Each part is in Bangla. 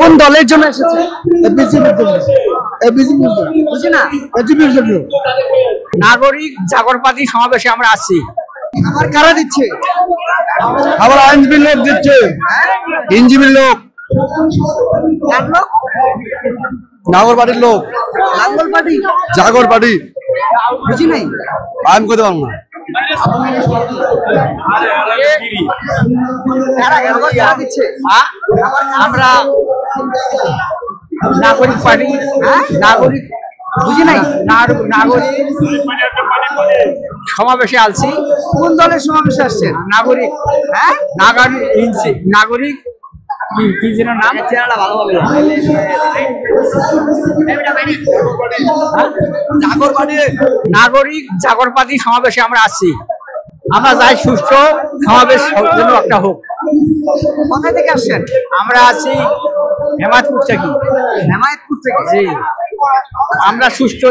কোন দলের জন্য এসেছে? বুঝি না। নাগরিক জাগর পার্টি সমাবেশে আমরা আসছি। আমার কারা দিচ্ছে? আবার আইনজীবীর লোক দিচ্ছে, আইনজীবীর লোক, কার লোক? নাগর পার্টির লোক, লাঙ্গল পার্টি, জাগর পার্টি। বুঝি নাই। আমি করতে পারবো না। কারা দিচ্ছে? আমরা নাগরিক পার্টি, নাগরিক, বুঝি নাই। নাগরিক সমাবেশে আসছি। কোন দলের সমাবেশে আসছেন? নাগরিক। নাগরিক কি যেন নাম? জাগর পার্টি, নাগরিক জাগর পার্টি সমাবেশে আমরা আসছি। আমরা যাই সুষ্ঠু সমাবেশ জন্য একটা হোক। কোথায় থেকে আসছেন? আমরা আছি হেমায়তপুর থেকে। হেমায়তপুর থেকে? জি। আমরা সুষ্ঠু,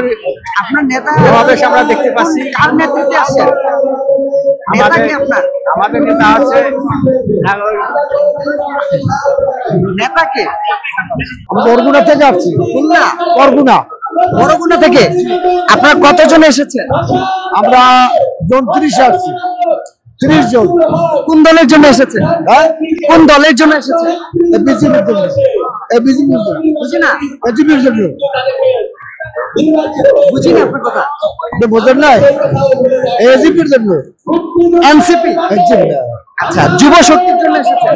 আপনার নেতা সমাবেশ আমরা দেখতে পাচ্ছি। কার নেতৃত্বে আসছেন? নেতা কি আপনার? আমাদের নেতা হচ্ছে নেতাকে বরগুনা থেকে আসছি। খুলনা? বরগুনা, বরগুনা থেকে। আপনার কতজন এসেছেন? আমরা 29 আসছি, 30 জন। কোন দলের জন্য এসেছে? কোন দলের জন্য এসেছে? বুঝি না। বুঝি না আপনার কথা। বোঝেন নাই? এজিপির জন্য, এনসিপি। আচ্ছা, যুব শক্তির জন্য এসেছে।